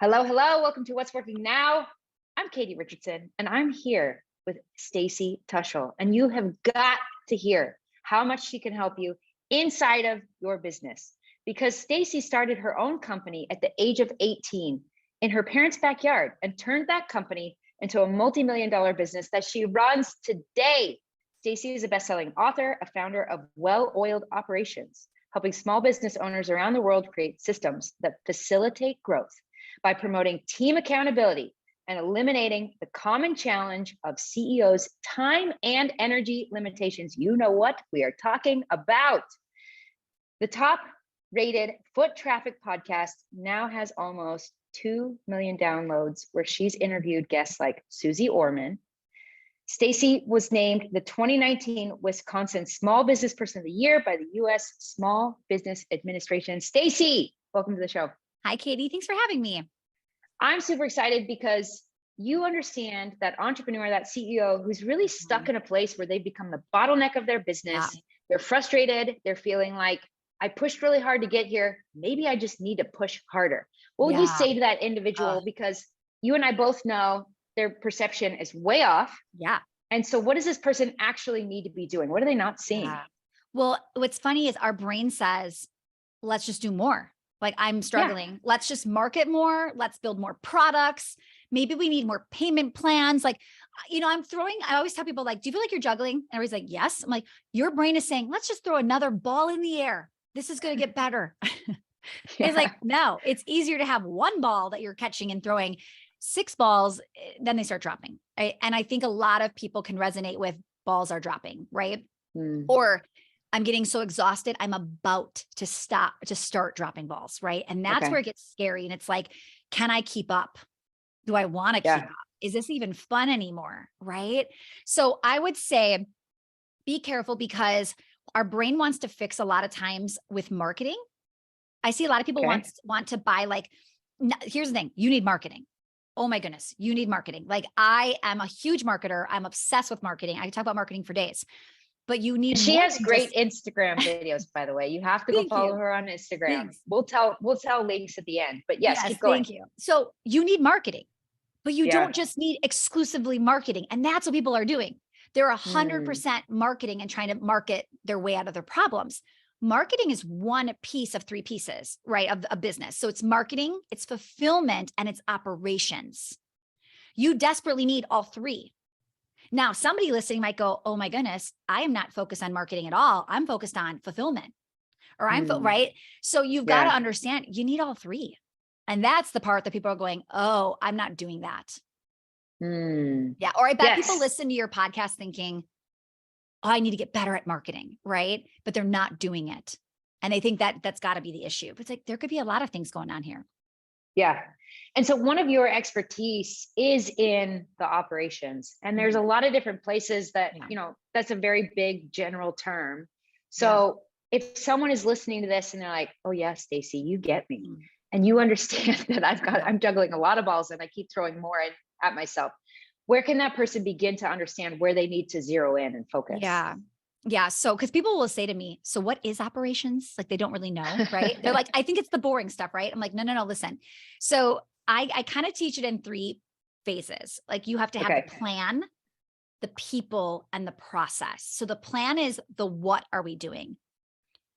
Hello, hello. Welcome to What's Working Now. I'm Katie Richardson, and I'm here with Stacy Tuschl. And you have got to hear how much she can help you inside of your business. Because Stacy started her own company at the age of 18 in her parents' backyard and turned that company into a multi-million-dollar business that she runs today. Stacy is a best-selling author, a founder of Well-Oiled Operations, helping small business owners around the world create systems that facilitate growth by promoting team accountability and eliminating the common challenge of CEOs' time and energy limitations. You know what we are talking about. The top rated foot traffic podcast now has almost 2 million downloads, where she's interviewed guests like Susie Orman. Stacy was named the 2019 Wisconsin Small Business Person of the Year by the U.S. Small Business Administration. Stacy, welcome to the show. Hi, Katie. Thanks for having me. I'm super excited because you understand that entrepreneur, that CEO who's really stuck in a place where they've become the bottleneck of their business. Yeah. They're frustrated. They're feeling like, I pushed really hard to get here. Maybe I just need to push harder. What would you say to that individual? Because you and I both know their perception is way off. Yeah. And so what does this person actually need to be doing? What are they not seeing? Yeah. Well, what's funny is our brain says, let's just do more. Like, I'm struggling. Yeah. Let's just market more. Let's build more products. Maybe we need more payment plans. Like, you know, I always tell people, like, do you feel like you're juggling? And everybody's like, yes. I'm like, your brain is saying, let's just throw another ball in the air. This is going to get better. It's like, no, it's easier to have one ball that you're catching and throwing 6 balls. Then they start dropping. And I think a lot of people can resonate with balls are dropping, right? Or I'm getting so exhausted, I'm about to start dropping balls, right? And that's where it gets scary. And it's like, can I keep up? Do I want to keep up? Is this even fun anymore, right? So I would say, be careful, because our brain wants to fix a lot of times with marketing. I see a lot of people want to buy, like, here's the thing, you need marketing. Oh my goodness, you need marketing. Like, I am a huge marketer. I'm obsessed with marketing. I can talk about marketing for days. But you need. She has great Instagram videos, by the way. You have to go follow her on Instagram. Thanks. We'll tell links at the end. But yes, keep going. Thank you. So you need marketing, but you don't just need exclusively marketing. And that's what people are doing. They're 100% marketing and trying to market their way out of their problems. Marketing is one piece of 3 pieces, right, of a business. So it's marketing, it's fulfillment, and it's operations. You desperately need all 3. Now, somebody listening might go, oh my goodness, I am not focused on marketing at all. I'm focused on fulfillment, or right? So you've got to understand, you need all 3. And that's the part that people are going, oh, I'm not doing that. Yeah. Or I bet people listen to your podcast thinking, oh, I need to get better at marketing, right? But they're not doing it. And they think that that's got to be the issue. But it's like, there could be a lot of things going on here. Yeah. And so one of your expertise is in the operations, and there's a lot of different places that, you know, that's a very big general term. So if someone is listening to this and they're like, oh yeah, Stacy, you get me. And you understand that I'm juggling a lot of balls and I keep throwing more at myself. Where can that person begin to understand where they need to zero in and focus? Yeah. So, because people will say to me, so what is operations? Like, they don't really know, right? They're like, I think it's the boring stuff, right? I'm like, no, listen. So I kind of teach it in 3 phases. Like, you have to have the plan, the people, and the process. So the plan is the what are we doing?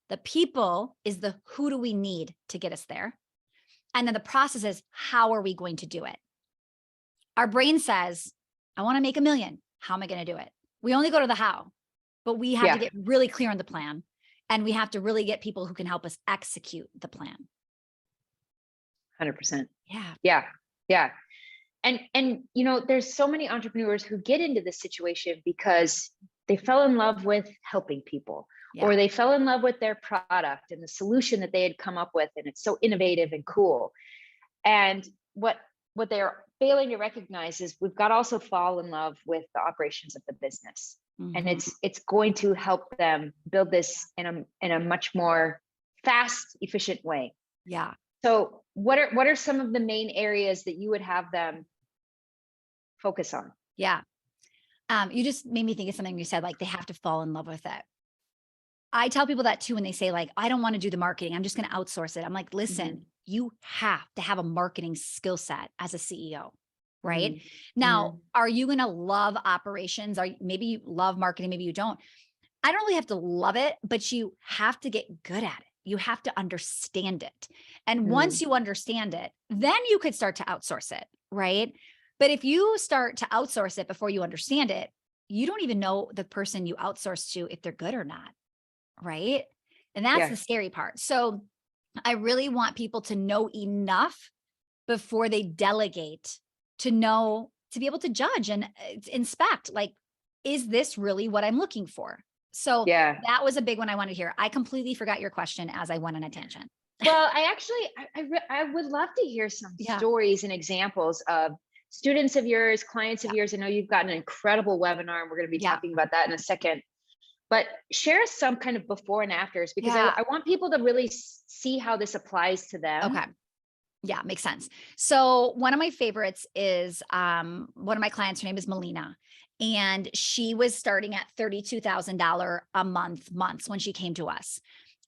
The people is the who do we need to get us there? And then the process is how are we going to do it? Our brain says, I want to make $1 million. How am I going to do it? We only go to the how, but we have to get really clear on the plan, and we have to really get people who can help us execute the plan. 100%. Yeah. And you know, there's so many entrepreneurs who get into this situation because they fell in love with helping people, or they fell in love with their product and the solution that they had come up with, and it's so innovative and cool. And what they're failing to recognize is we've got to also fall in love with the operations of the business. And it's going to help them build this in a much more fast, efficient way. Yeah. So what are some of the main areas that you would have them focus on? Yeah. You just made me think of something you said, like, they have to fall in love with it. I tell people that too when they say, like, I don't want to do the marketing, I'm just going to outsource it. I'm like, listen, you have to have a marketing skill set as a CEO, right? Mhm. Now, are you going to love operations? Maybe you love marketing, maybe you don't. I don't really have to love it, but you have to get good at it. You have to understand it. And once you understand it, then you could start to outsource it, right? But if you start to outsource it before you understand it, you don't even know the person you outsource to if they're good or not, right? And that's Yeah. the scary part. So I really want people to know enough before they delegate to know, to be able to judge and inspect, like, is this really what I'm looking for? So Yeah. that was a big one I wanted to hear. I completely forgot your question as I went on a tangent. Well, I actually, I would love to hear some Yeah. stories and examples of students of yours, clients of Yeah. yours. I know you've got an incredible webinar, and we're going to be Yeah. talking about that in a second. But share some kind of before and afters, because Yeah. I want people to really see how this applies to them. Okay. Yeah, makes sense. So one of my favorites is one of my clients, her name is Melina, and she was starting at $32,000 a months when she came to us.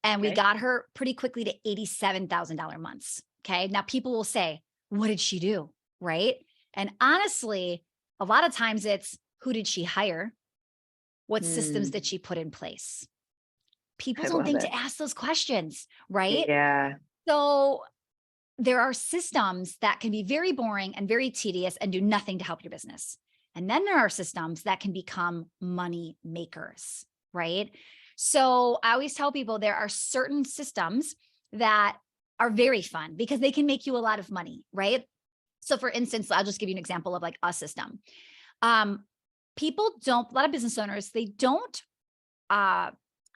And we Okay. got her pretty quickly to $87,000 months. Okay. Now people will say, what did she do? Right. And honestly, a lot of times it's, who did she hire? What systems Mm, did she put in place? People I don't love think it. to ask those questions, right? Yeah. So there are systems that can be very boring and very tedious and do nothing to help your business. And then there are systems that can become money makers, right? So I always tell people there are certain systems that are very fun because they can make you a lot of money, right? So for instance, I'll just give you an example of like a system. Um, People don't, a lot of business owners, they don't, how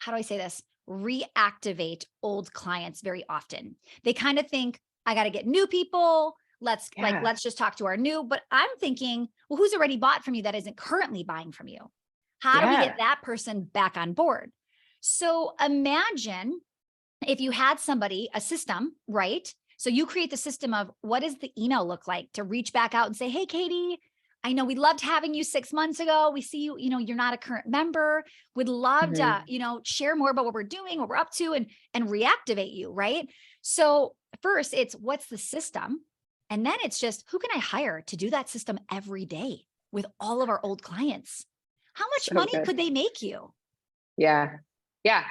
do I say this? Reactivate old clients very often. They kind of think, I got to get new people. Yeah. Let's just talk to our new, but I'm thinking, well, who's already bought from you that isn't currently buying from you? How do we Yeah. get that person back on board? So imagine if you had somebody, a system, right? So you create the system of what does the email look like to reach back out and say, hey, Katie, I know we loved having you 6 months ago. We see you, you're not a current member. Would love to, Mhm. share more about what we're doing, what we're up to, and reactivate you, right? So first it's what's the system? And then it's just who can I hire to do that system every day with all of our old clients? How much So money good. could they make you? Yeah. Yeah.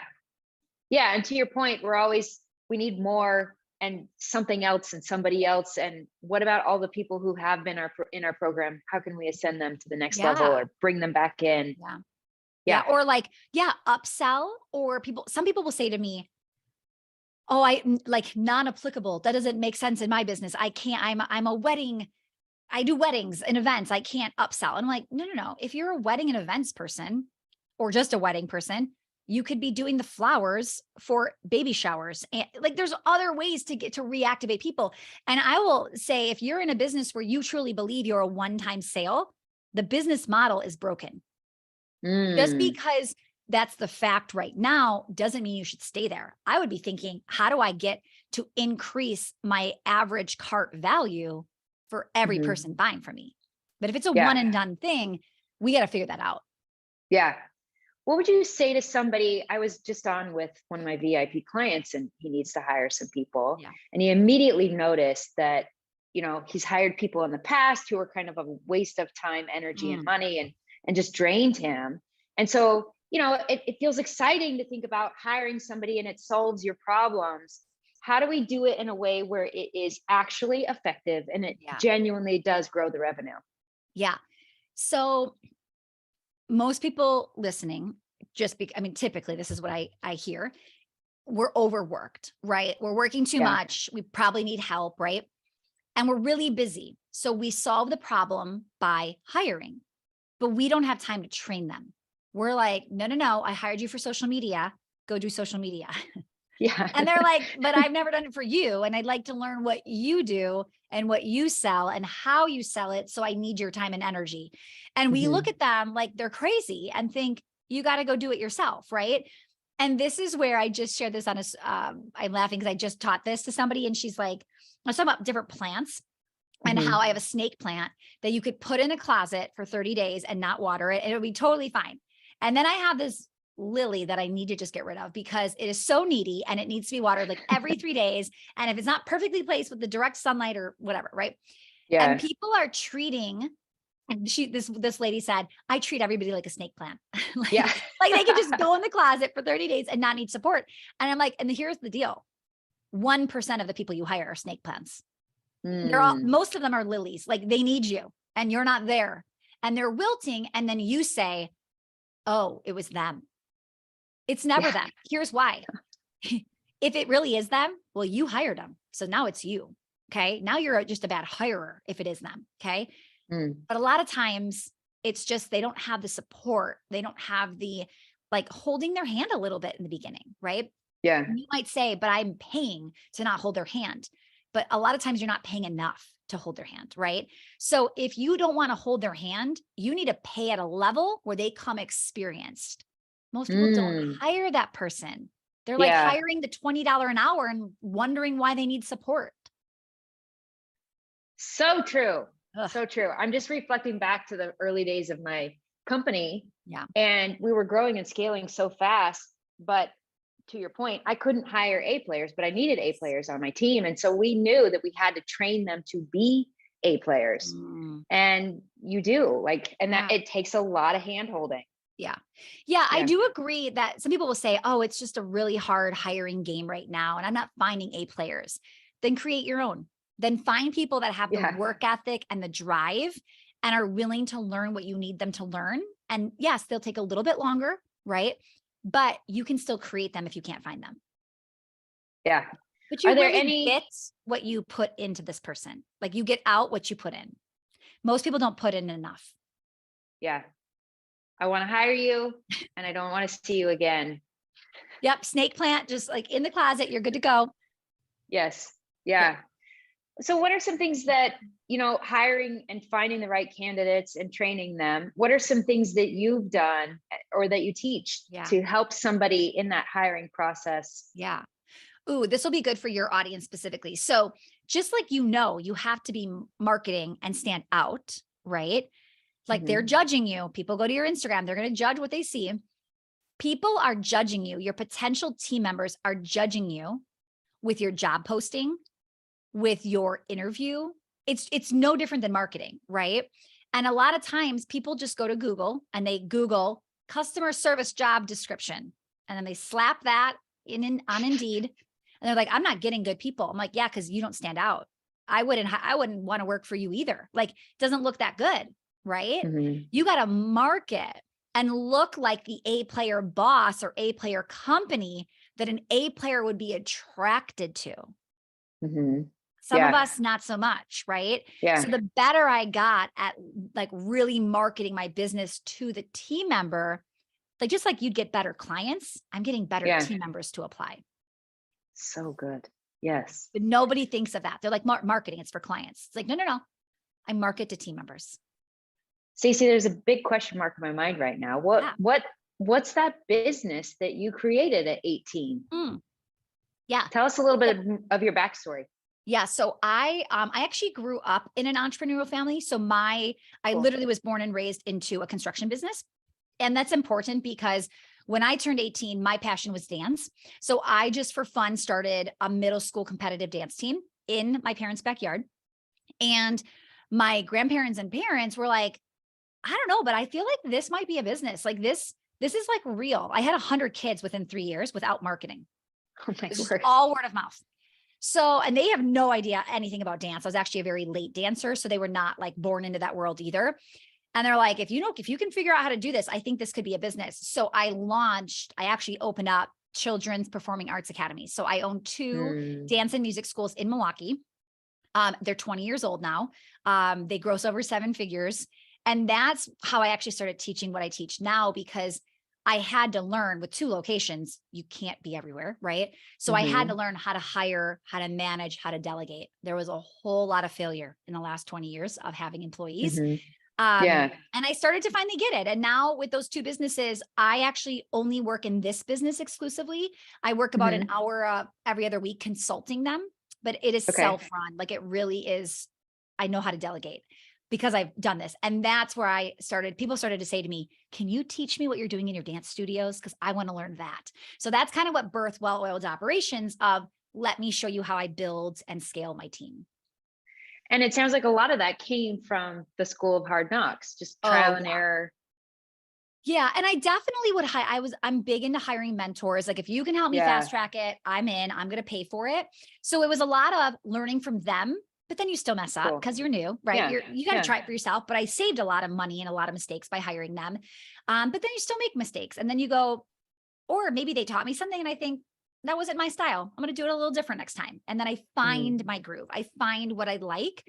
Yeah. And to your point, we need more and something else and somebody else. And what about all the people who have been in our program? How can we ascend them to the next level Yeah. or bring them back in? Yeah. Yeah. Yeah. Or like, yeah, upsell, or some people will say to me, oh, like non-applicable. That doesn't make sense in my business. I can't, I'm a wedding. I do weddings and events. I can't upsell. And I'm like, no. If you're a wedding and events person or just a wedding person, you could be doing the flowers for baby showers. And like, there's other ways to get to reactivate people. And I will say, if you're in a business where you truly believe you're a one-time sale, the business model is broken. Just Mm. because that's the fact right now doesn't mean you should stay there. I would be thinking, how do I get to increase my average cart value for every Mhm. person buying from me? But if it's a one Yeah. and done thing, we got to figure that out. Yeah. What would you say to somebody? I was just on with one of my VIP clients, and he needs to hire some people. Yeah. And he immediately noticed that, he's hired people in the past who were kind of a waste of time, energy, and Mm. money, and just drained him. And so, it feels exciting to think about hiring somebody and it solves your problems. How do we do it in a way where it is actually effective and it Yeah. genuinely does grow the revenue? Yeah. So most people listening, typically this is what I hear. We're overworked, right? We're working too Yeah. much. We probably need help, right? And we're really busy. So we solve the problem by hiring, but we don't have time to train them. We're like, no. I hired you for social media. Go do social media. Yeah. And they're like, but I've never done it for you. And I'd like to learn what you do and what you sell and how you sell it. So I need your time and energy. And we look Mhm. at them like they're crazy and think, you got to go do it yourself. Right. And this is where I just shared this I'm laughing because I just taught this to somebody and she's like, I was talking about different plants and how Mhm. I have a snake plant that you could put in a closet for 30 days and not water it. And it would be totally fine. And then I have this lily that I need to just get rid of because it is so needy and it needs to be watered like every 3 days. And if it's not perfectly placed with the direct sunlight or whatever, right? And Yeah. people are treating, and this lady said, I treat everybody like a snake plant. Yeah. Like they could just go in the closet for 30 days and not need support. And I'm like, and here's the deal. 1% of the people you hire are snake plants. Most of them are lilies. Like they need you and you're not there and they're wilting. And then you say, oh, it was them. It's never them. Here's why. If it really is them, well, you hired them. So now it's you. Okay. Now you're just a bad hirer if it is them. Okay. But a lot of times it's just, they don't have the support. They don't have the like holding their hand a little bit in the beginning. Right. Yeah. And you might say, but I'm paying to not hold their hand. But a lot of times you're not paying enough to hold their hand. Right. So if you don't want to hold their hand, you need to pay at a level where they come experienced. Most people don't hire that person. They're like hiring the $20 an hour and wondering why they need support. So true. Ugh. So true. I'm just reflecting back to the early days of my company. Yeah. And we were growing and scaling so fast. But to your point, I couldn't hire A players, but I needed A players on my team. And so we knew that we had to train them to be A players. And you do like, and that it takes a lot of hand holding. Yeah. I do agree that some people will say, oh, it's just a really hard hiring game right now. And I'm not finding A players. Then create your own. Then find people that have the work ethic and the drive and are willing to learn what you need them to learn. And yes, they'll take a little bit longer, right? But you can still create them if you can't find them. Yeah. But you really get what you put into this person. Like you get out what you put in. Most people don't put in enough. Yeah. I want to hire you and I don't want to see you again. Yep. Snake plant, just like in the closet, you're good to go. Yes. Yeah. So what are some things that, hiring and finding the right candidates and training them, what are some things that you've done or that you teach to help somebody in that hiring process? Yeah. Ooh, this will be good for your audience specifically. So just like, you have to be marketing and stand out, right? Like they're judging you. People go to your Instagram. They're going to judge what they see. People are judging you. Your potential team members are judging you with your job posting, with your interview. It's no different than marketing, right? And a lot of times people just go to Google and they Google customer service job description. And then they slap that on Indeed. And they're like, I'm not getting good people. I'm like, yeah, because you don't stand out. I wouldn't want to work for you either. Like, it doesn't look that good, right? You got to market and look like the A player boss or A player company that an A player would be attracted to. Some of us, not so much, right? So the better I got at like really marketing my business to the team member, like just like you'd get better clients, I'm getting better team members to apply. So good. Yes. But nobody thinks of that. They're like marketing, it's for clients. It's like, no. I market to team members. Stacy, there's a big question mark in my mind right now. What's that business that you created at 18? Yeah. Tell us a little bit of your backstory. Yeah. So I actually grew up in an entrepreneurial family. So I literally was born and raised into a construction business. And that's important because when I turned 18, my passion was dance. So I just for fun started a middle school competitive dance team in my parents' backyard. And my grandparents and parents were like, I don't know, but I feel like this might be a business. Like this is like real. I had 100 kids within 3 years without marketing. Oh my word. All word of mouth. So, and they have no idea anything about dance. I was actually a very late dancer. So they were not like born into that world either. And they're like, if you can figure out how to do this, I think this could be a business. So I actually opened up children's performing arts academies. So I own 2 dance and music schools in Milwaukee. They're 20 years old now. They gross over 7 figures. And that's how I actually started teaching what I teach now, because I had to learn with 2 locations, you can't be everywhere, right? So I had to learn how to hire, how to manage, how to delegate. There was a whole lot of failure in the last 20 years of having employees. And I started to finally get it. And now with those 2 businesses, I actually only work in this business exclusively. I work about an hour every other week consulting them, but it is self-run. Like it really is. I know how to delegate. because I've done this. And that's where people started to say to me, can you teach me what you're doing in your dance studios? Because I want to learn that. So that's kind of what birthed Well-Oiled Operations of, let me show you how I build and scale my team. And it sounds like a lot of that came from the School of Hard Knocks, just trial and error. Yeah. And I definitely would I'm big into hiring mentors. Like if you can help me fast track it, I'm in, I'm going to pay for it. So it was a lot of learning from them, but then you still mess up because you're new, right? You got to try it for yourself. But I saved a lot of money and a lot of mistakes by hiring them. But then you still make mistakes, and then you go, or maybe they taught me something and I think that wasn't my style. I'm going to do it a little different next time. And then I find my groove. I find what I like.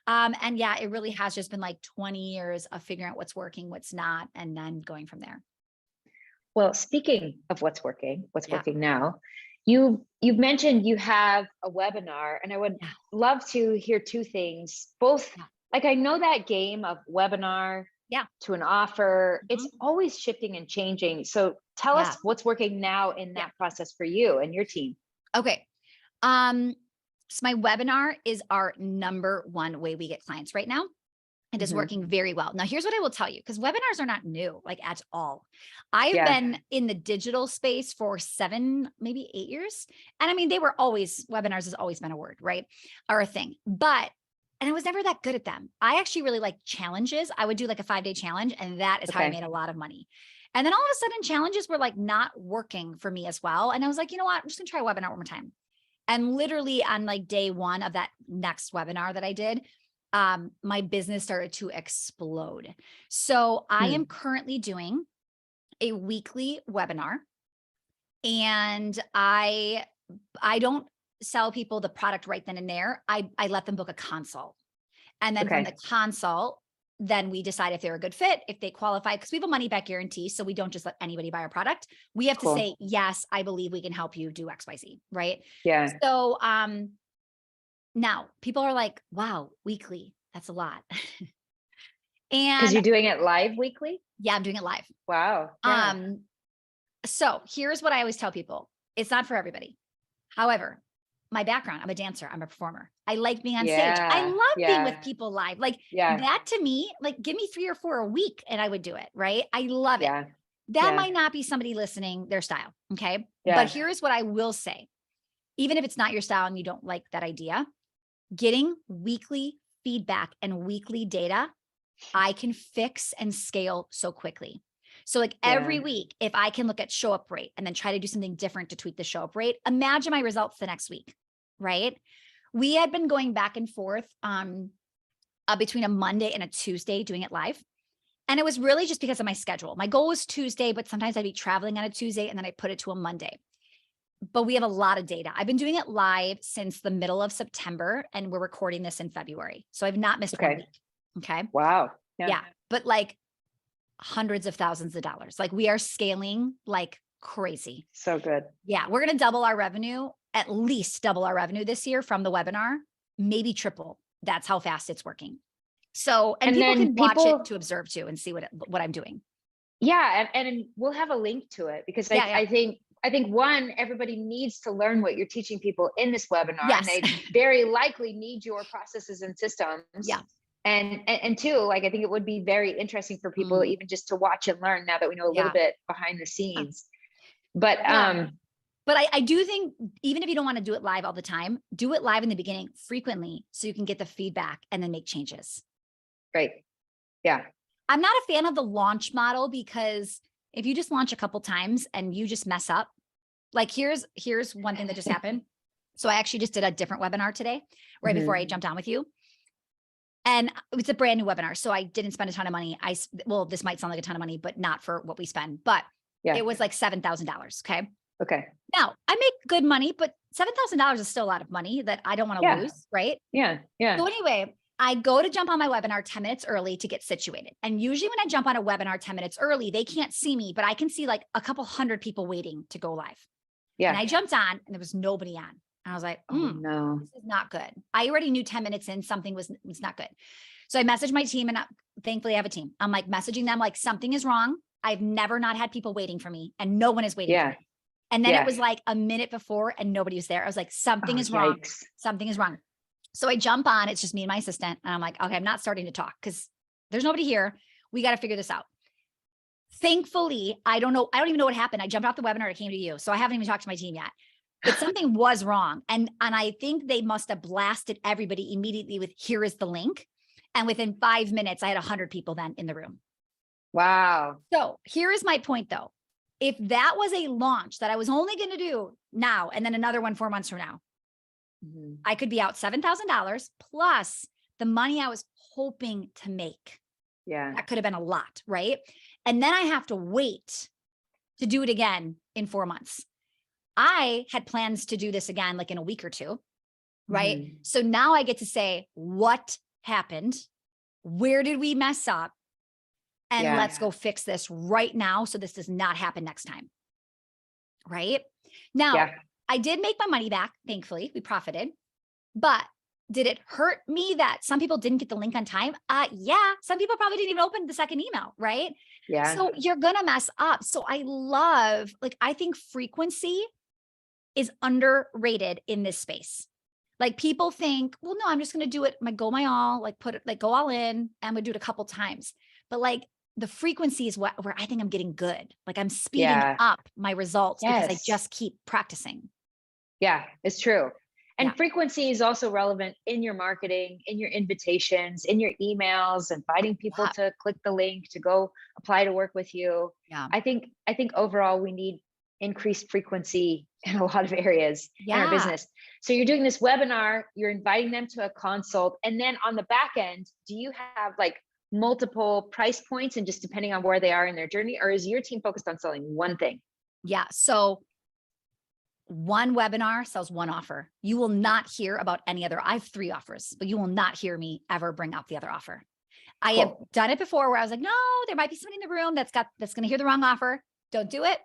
And yeah, it really has just been like 20 years of figuring out what's working, what's not, and then going from there. Well, speaking of what's working now, you've mentioned you have a webinar, and I would love to hear two things. Both, like, I know that game of webinar to an offer, it's always shifting and changing. So tell us what's working now in that process for you and your team. Okay. So my webinar is our number one way we get clients right now. It is working very well. Now, here's what I will tell you, because webinars are not new, like at all. I've been in the digital space for 7, maybe 8 years. And I mean, webinars has always been a word, right? Or a thing, and I was never that good at them. I actually really like challenges. I would do like a 5-day challenge, and that is how I made a lot of money. And then all of a sudden my were like not working for me as well. And I was like, you know what? I'm just gonna try a webinar one more time. And literally on like day 1 of that next webinar that I did, my business started to explode. So I am currently doing a weekly webinar, and I don't sell people the product right then and there. I let them book a consult. And then from the consult, then we decide if they're a good fit, if they qualify, because we have a money back guarantee. So we don't just let anybody buy our product. We have to say, yes, I believe we can help you do XYZ. Right. Yeah. So, now people are like, wow, weekly, that's a lot. And because you're doing it live weekly? Yeah, I'm doing it live. Wow. Yeah. So here's what I always tell people. It's not for everybody. However, my background, I'm a dancer, I'm a performer. I like being on stage. I love being with people live. Like that to me, like give me 3 or 4 a week and I would do it. Right. I love it. That might not be somebody listening, their style. Okay. But here's what I will say. Even if it's not your style and you don't like that idea, getting weekly feedback and weekly data, I can fix and scale so quickly. So like every week, if I can look at show up rate and then try to do something different to tweak the show up rate, imagine my results the next week, right? We had been going back and forth between a Monday and a Tuesday doing it live. And it was really just because of my schedule. My goal was Tuesday, but sometimes I'd be traveling on a Tuesday and then I put it to a Monday. But we have a lot of data. I've been doing it live since the middle of September, and we're recording this in February. So I've not missed 1 week. Okay. Wow. Yeah. But like hundreds of thousands of dollars. Like we are scaling like crazy. So good. Yeah. We're going to double our revenue, at least double our revenue this year from the webinar, maybe triple. That's how fast it's working. So, and people can watch it to observe too and see what I'm doing. Yeah. And we'll have a link to it because I think one, everybody needs to learn what you're teaching people in this webinar, and they very likely need your processes and systems. Yeah. And two, like, I think it would be very interesting for people even just to watch and learn now that we know a little bit behind the scenes. But, but I do think even if you don't want to do it live all the time, do it live in the beginning frequently so you can get the feedback and then make changes. Right. Yeah. I'm not a fan of the launch model because if you just launch a couple times and you just mess up, like here's one thing that just happened. So I actually just did a different webinar today, right before I jumped on with you. And it's a brand new webinar. So I didn't spend a ton of money. Well, this might sound like a ton of money, but not for what we spend, but it was like $7,000. Okay. Okay. Now I make good money, but $7,000 is still a lot of money that I don't want to lose. Right. Yeah. Yeah. So anyway, I go to jump on my webinar 10 minutes early to get situated. And usually when I jump on a webinar 10 minutes early, they can't see me, but I can see like a couple hundred people waiting to go live. Yeah. And I jumped on and there was nobody on. And I was like, oh no, this is not good. I already knew 10 minutes in something was not good. So I messaged my team, and thankfully I have a team. I'm like messaging them like something is wrong. I've never not had people waiting for me, and no one is waiting for me. And then it was like a minute before and nobody was there. I was like, something is wrong. Something is wrong. So I jump on, it's just me and my assistant. And I'm like, okay, I'm not starting to talk because there's nobody here. We got to figure this out. Thankfully, I don't even know what happened. I jumped off the webinar. I came to you. So I haven't even talked to my team yet. But something was wrong. And I think they must have blasted everybody immediately with, here is the link. And within 5 minutes, I had 100 people then in the room. Wow. So here is my point though. If that was a launch that I was only going to do now, and then another one 4 months from now, I could be out $7,000 plus the money I was hoping to make. Yeah. That could have been a lot, right? And then I have to wait to do it again in 4 months. I had plans to do this again, like in a week or two, right? So now I get to say, what happened? Where did we mess up? And let's go fix this right now. So this does not happen next time. Right now, I did make my money back. Thankfully, we profited, but did it hurt me that some people didn't get the link on time? Yeah. Some people probably didn't even open the second email. Right. Yeah. So you're going to mess up. So I love, like, I think frequency is underrated in this space. Like people think, well, no, I'm just going to do it. Go my all, like put it, like go all in. I'm going to do it a couple times, but like the frequency is where I think I'm getting good. Like I'm speeding up my results because I just keep practicing. Yeah, it's true. And frequency is also relevant in your marketing, in your invitations, in your emails, inviting people to click the link to go apply to work with you. Yeah. I think overall we need increased frequency in a lot of areas in our business. So you're doing this webinar, you're inviting them to a consult, and then on the back end, do you have like multiple price points and just depending on where they are in their journey, or is your team focused on selling one thing? Yeah. So one webinar sells one offer. You will not hear about any other. I have 3 offers, but you will not hear me ever bring up the other offer. I have done it before where I was like, no, there might be somebody in the room that's going to hear the wrong offer. Don't do it.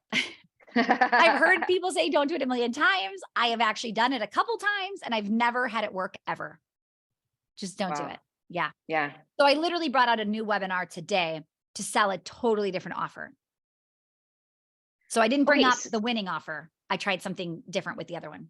I've heard people say don't do it a million times. I have actually done it a couple times and I've never had it work ever. Just don't do it. Yeah. Yeah. So I literally brought out a new webinar today to sell a totally different offer. So I didn't bring up the winning offer. I tried something different with the other one.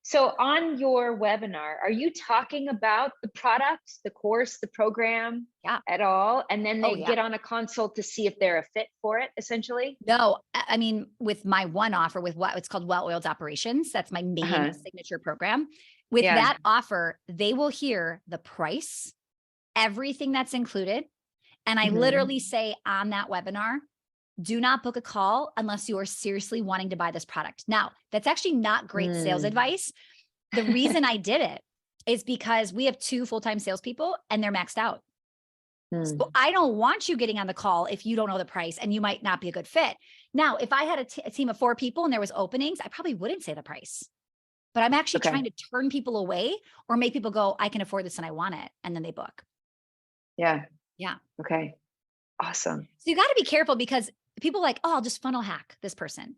So on your webinar, are you talking about the product, the course, the program at all? And then they get on a consult to see if they're a fit for it, essentially? No, I mean, with my one offer, with what it's called Well-Oiled Operations, that's my main signature program. With that offer, they will hear the price, everything that's included. And I literally say on that webinar, do not book a call unless you are seriously wanting to buy this product. Now, that's actually not great sales advice. The reason I did it is because we have 2 full-time salespeople and they're maxed out. So I don't want you getting on the call if you don't know the price and you might not be a good fit. Now, if I had a team of 4 people and there was openings, I probably wouldn't say the price. But I'm actually trying to turn people away or make people go, I can afford this and I want it. And then they book. Yeah. Yeah. Okay. Awesome. So you got to be careful because people are like, oh, I'll just funnel hack this person.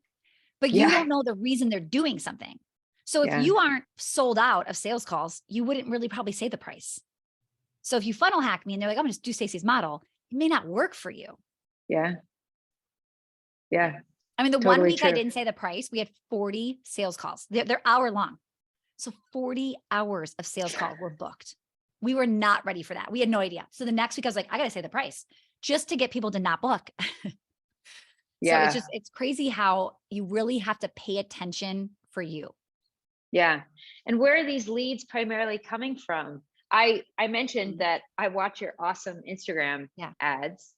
But you don't know the reason they're doing something. So if you aren't sold out of sales calls, you wouldn't really probably say the price. So if you funnel hack me and they're like, I'm going to do Stacy's model, it may not work for you. Yeah. Yeah. I mean, the one week I didn't say the price, we had 40 sales calls. They're hour long. So 40 hours of sales calls were booked. We were not ready for that. We had no idea. So the next week I was like, I got to say the price just to get people to not book. So it's crazy how you really have to pay attention for you. Yeah. And where are these leads primarily coming from? I mentioned that I watch your awesome Instagram ads.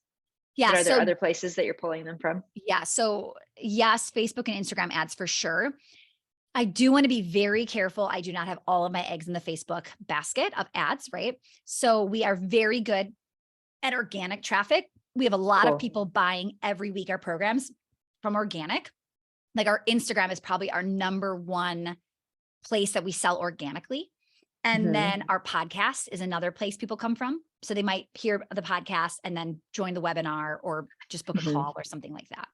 Yeah. But are there other places that you're pulling them from? Yeah. So yes, Facebook and Instagram ads for sure. I do want to be very careful. I do not have all of my eggs in the Facebook basket of ads, right? So we are very good at organic traffic. We have a lot of people buying every week our programs from organic. Like our Instagram is probably our #1 place that we sell organically. And then our podcast is another place people come from. So they might hear the podcast and then join the webinar or just book a call or something like that.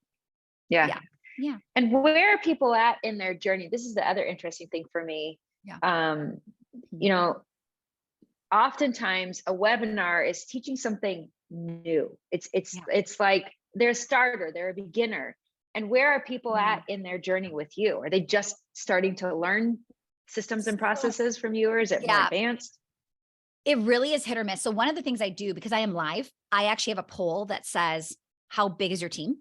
Yeah. And where are people at in their journey? This is the other interesting thing for me. You know, oftentimes a webinar is teaching something new. It's like they're a starter, they're a beginner. And where are people at in their journey with you? Are they just starting to learn systems and processes from you, or is it more advanced? It really is hit or miss. So one of the things I do, because I am live, I actually have a poll that says, how big is your team?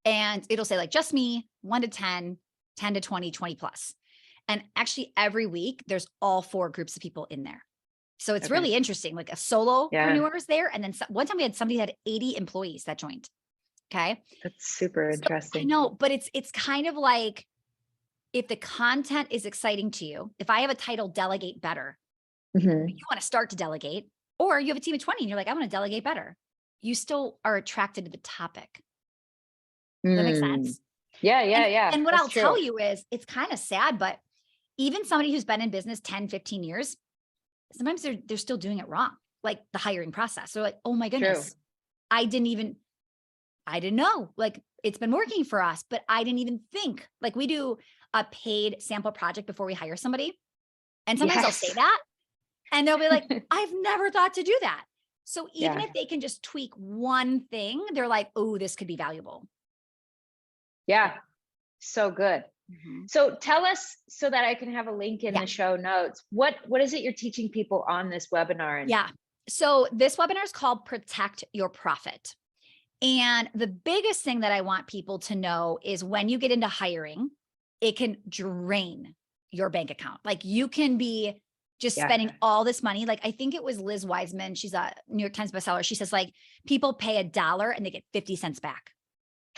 And it'll say like just me, 1 to 10, 10 to 20, 20 plus. And actually every week there's all 4 groups of people in there. So it's really interesting. Like a solopreneur is there. And then one time we had somebody that had 80 employees that joined. Okay. That's super So, interesting. I know, but it's kind of like, if the content is exciting to you, if I have a title, delegate better, you want to start to delegate, or you have a team of 20 and you're like, I want to delegate better. You still are attracted to the topic. Does that make sense? Yeah. And what That's I'll true. tell you is it's kind of sad, but even somebody who's been in business 10, 15 years, sometimes they're still doing it wrong. Like the hiring process. So like, oh my goodness, I didn't know, like it's been working for us, but I didn't even think. Like we do a paid sample project before we hire somebody. And sometimes I'll say that and they'll be like, I've never thought to do that. So even if they can just tweak one thing, they're like, oh, this could be valuable. Yeah. So good. So tell us, so that I can have a link in the show notes, what is it you're teaching people on this webinar? Yeah. So this webinar is called Protect Your Profit. And the biggest thing that I want people to know is when you get into hiring, it can drain your bank account. Like you can be just spending all this money. Like I think it was Liz Wiseman. She's a New York Times bestseller. She says like people pay $1 and they get 50 cents back,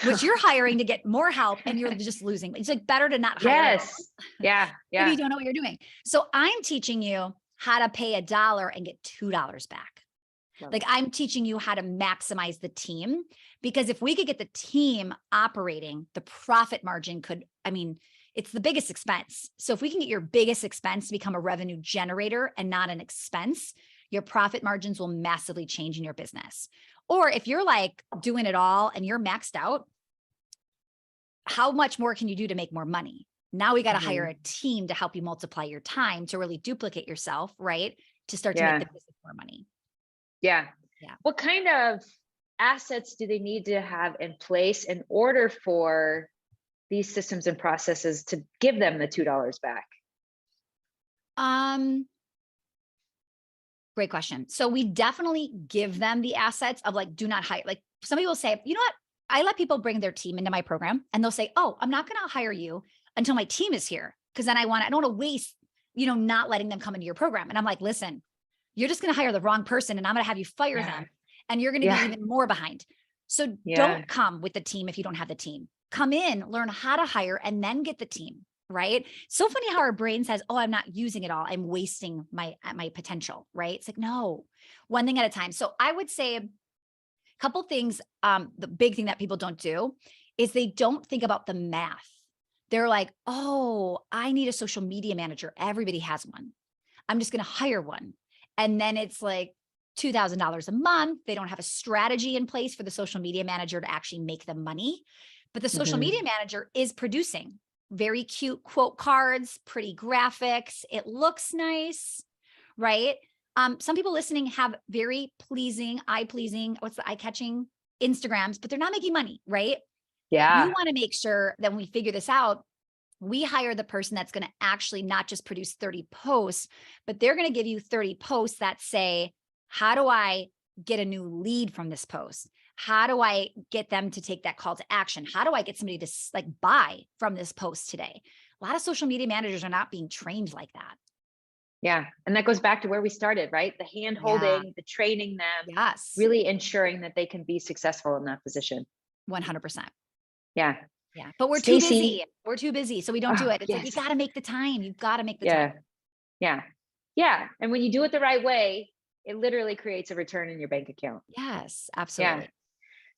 which you're hiring to get more help and you're just losing. It's like better to not hire. Yeah. If you don't know what you're doing. So I'm teaching you how to pay $1 and get $2 back. Like I'm teaching you how to maximize the team, because if we could get the team operating, the profit margin could, it's the biggest expense. So if we can get your biggest expense to become a revenue generator and not an expense, your profit margins will massively change in your business. Or if you're like doing it all and you're maxed out, how much more can you do to make more money? Now we got to hire a team to help you multiply your time to really duplicate yourself, right? To start to make the business more money. Yeah. What kind of assets do they need to have in place in order for these systems and processes to give them the $2 back? Great question. So we definitely give them the assets of like, do not hire. Like some people say, you know what? I let people bring their team into my program and they'll say, oh, I'm not going to hire you until my team is here. Cause then I don't want to waste, not letting them come into your program. And I'm like, listen, you're just going to hire the wrong person and I'm going to have you fire them and you're going to be even more behind. So don't come with the team if you don't have the team. Come in, learn how to hire, and then get the team, right? So funny how our brain says, oh, I'm not using it all. I'm wasting my potential, right? It's like, no, one thing at a time. So I would say a couple things. The big thing that people don't do is they don't think about the math. They're like, oh, I need a social media manager. Everybody has one. I'm just going to hire one. And then it's like $2,000 a month. They don't have a strategy in place for the social media manager to actually make the money. But the social media manager is producing very cute quote cards, pretty graphics. It looks nice, right? Some people listening have very eye-pleasing, eye-catching Instagrams, but they're not making money, right? Yeah. We want to make sure that when we figure this out, we hire the person that's going to actually not just produce 30 posts, but they're going to give you 30 posts that say, how do I get a new lead from this post? How do I get them to take that call to action? How do I get somebody to like buy from this post today? A lot of social media managers are not being trained like that. Yeah. And that goes back to where we started, right? The hand holding, the training them, really ensuring that they can be successful in that position. 100%. Yeah. Yeah. But we're too busy. We're too busy. So we don't do it. It's like, you got to make the time. You've got to make the time. Yeah. Yeah. And when you do it the right way, it literally creates a return in your bank account. Yes, absolutely. Yeah.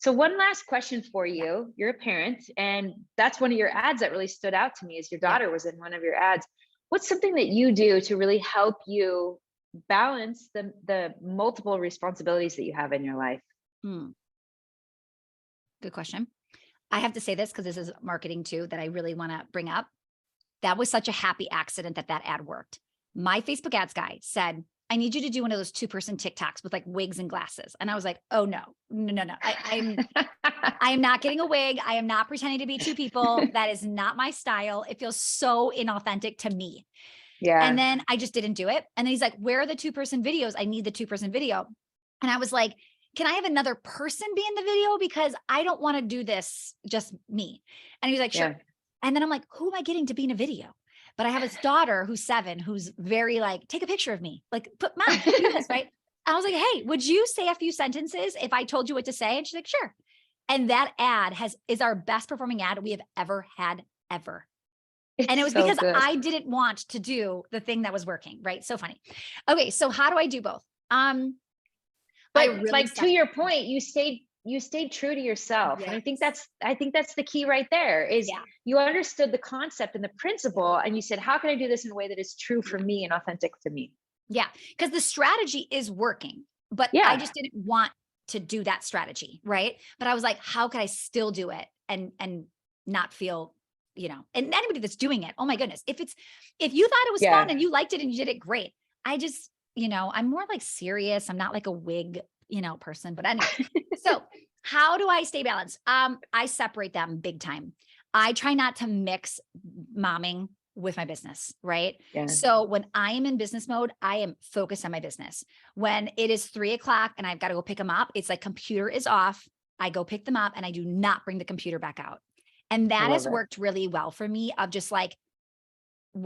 So one last question for you. You're a parent, and that's one of your ads that really stood out to me is your daughter was in one of your ads. What's something that you do to really help you balance the multiple responsibilities that you have in your life? Good question. I have to say this because this is marketing too, that I really want to bring up. That was such a happy accident that ad worked. My Facebook ads guy said, I need you to do one of those 2-person TikToks with like wigs and glasses. And I was like, oh no. I am not getting a wig. I am not pretending to be 2 people. That is not my style. It feels so inauthentic to me. And then I just didn't do it. And then he's like, where are the 2-person videos? I need the 2-person video. And I was like, can I have another person be in the video? Because I don't want to do this just me. And he was like, sure. And then I'm like, who am I getting to be in a video? But I have this daughter who's 7, who's very like, take a picture of me. Like, mom, do this, right? I was like, hey, would you say a few sentences if I told you what to say? And she's like, sure. And that ad is our best performing ad we have ever had, ever. And it was because I didn't want to do the thing that was working, right? So funny. Okay. So how do I do both? But really like to your point, you stayed true to yourself. Yes. And I think that's the key right there is you understood the concept and the principle and you said, how can I do this in a way that is true for me and authentic to me? Yeah. Because the strategy is working, but I just didn't want to do that strategy. Right. But I was like, how can I still do it and not feel, you know, and anybody that's doing it, oh my goodness, if you thought it was fun and you liked it and you did it great. I just, you know, I'm more like serious. I'm not like a wig, you know, person, but anyway. So how do I stay balanced? I separate them big time. I try not to mix momming with my business, right? Yeah. So when I am in business mode, I am focused on my business. When it is 3:00 and I've got to go pick them up, it's like computer is off. I go pick them up and I do not bring the computer back out. And that has worked really well for me of just like,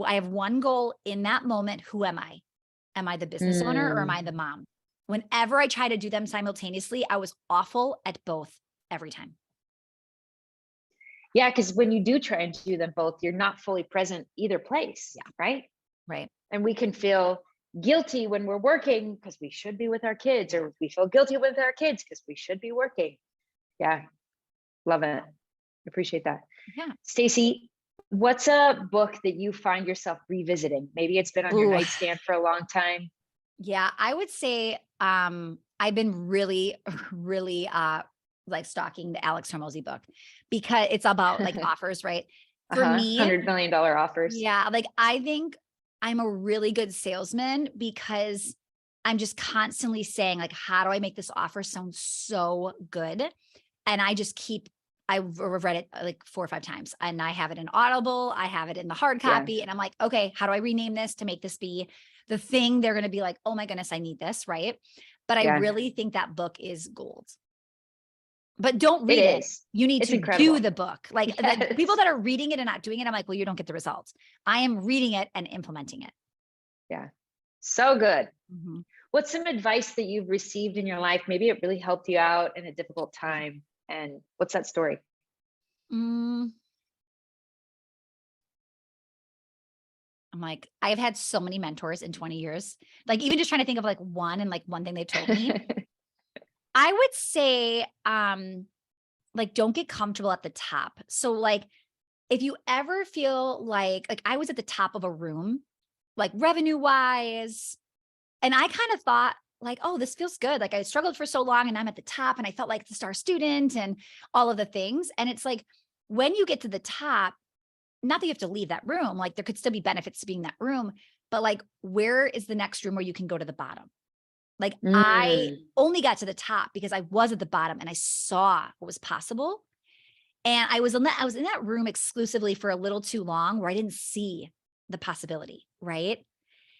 I have one goal in that moment. Who am I? Am I the business owner or am I the mom? Whenever I try to do them simultaneously, I was awful at both every time. Yeah, because when you do try and do them both, you're not fully present either place. Yeah. Right. Right. And we can feel guilty when we're working because we should be with our kids, or we feel guilty with our kids because we should be working. Yeah. Love it. Appreciate that. Yeah. Stacy, what's a book that you find yourself revisiting? Maybe it's been on your nightstand for a long time. Yeah, I would say I've been really, really like stalking the Alex Hormozi book because it's about like offers, right? For me, $100 million offers. Yeah, like I think I'm a really good salesman because I'm just constantly saying like, how do I make this offer sound so good? And I've read it like 4 or 5 times and I have it in Audible. I have it in the hard copy and I'm like, okay, how do I rename this to make this be the thing they're going to be like, oh my goodness, I need this. Right. But I really think that book is gold, but don't read it. You need to do the book. Like the people that are reading it and not doing it. I'm like, well, you don't get the results. I am reading it and implementing it. Yeah. So good. Mm-hmm. What's some advice that you've received in your life? Maybe it really helped you out in a difficult time. And what's that story? I'm like, I've had so many mentors in 20 years, like even just trying to think of like one thing they told me. I would say, like, don't get comfortable at the top. So like, if you ever feel like I was at the top of a room, like revenue wise, and I kind of thought like, oh, this feels good. Like I struggled for so long and I'm at the top and I felt like the star student and all of the things. And it's like, when you get to the top, not that you have to leave that room, like there could still be benefits to being in that room, but like, where is the next room where you can go to the bottom? Like I only got to the top because I was at the bottom and I saw what was possible. And I was in that room exclusively for a little too long where I didn't see the possibility. Right.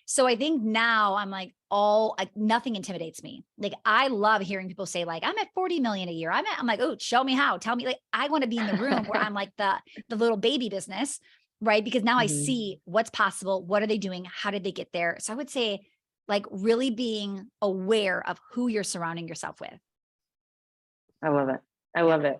So I think now I'm like, nothing intimidates me. Like I love hearing people say like, I'm at 40 million a year. I'm like, oh, show me how, tell me, like, I want to be in the room where I'm like the little baby business, right? Because now I see what's possible. What are they doing? How did they get there? So I would say like really being aware of who you're surrounding yourself with. I love it. I love it.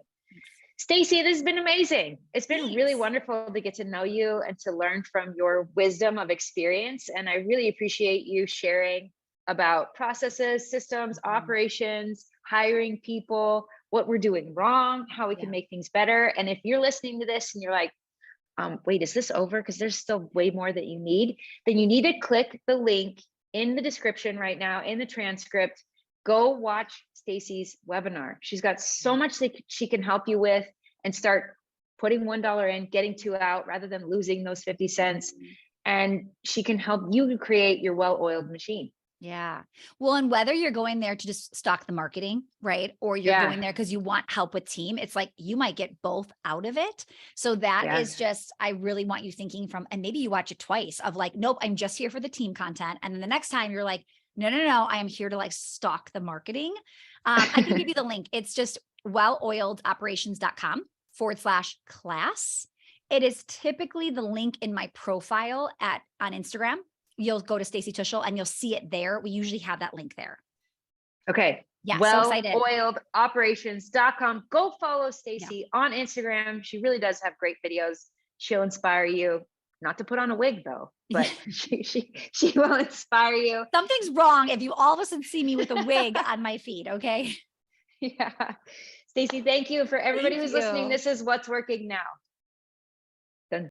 Stacy, this has been amazing. It's been really wonderful to get to know you and to learn from your wisdom of experience. And I really appreciate you sharing about processes, systems, operations, hiring people, what we're doing wrong, how we can make things better. And if you're listening to this and you're like, wait, is this over? Because there's still way more that you need. Then you need to click the link in the description right now, in the transcript. Go watch Stacy's webinar. She's got so much that she can help you with, and start putting $1 in, getting 2 out rather than losing those 50 cents. And she can help you create your well-oiled machine. Yeah. Well, and whether you're going there to just stock the marketing, right? Or you're Yeah. going there because you want help with team, it's like you might get both out of it. So that Yeah. is just, I really want you thinking from, and maybe you watch it twice of like, nope, I'm just here for the team content. And then the next time you're like, no, I am here to like stock the marketing. I can give you the link. It's just welloiledoperations.com/class. It is typically the link in my profile on Instagram. You'll go to Stacy Tuschl and you'll see it there. We usually have that link there. Okay. Yeah, so excited. Welloiledoperations.com. Go follow Yeah. Stacy on Instagram. She really does have great videos. She'll inspire you. Not to put on a wig though, but she will inspire you. Something's wrong if you all of a sudden see me with a wig on my feed, okay? Yeah. Stacy, thank you. For everybody Thank who's listening, you. this is what's working now.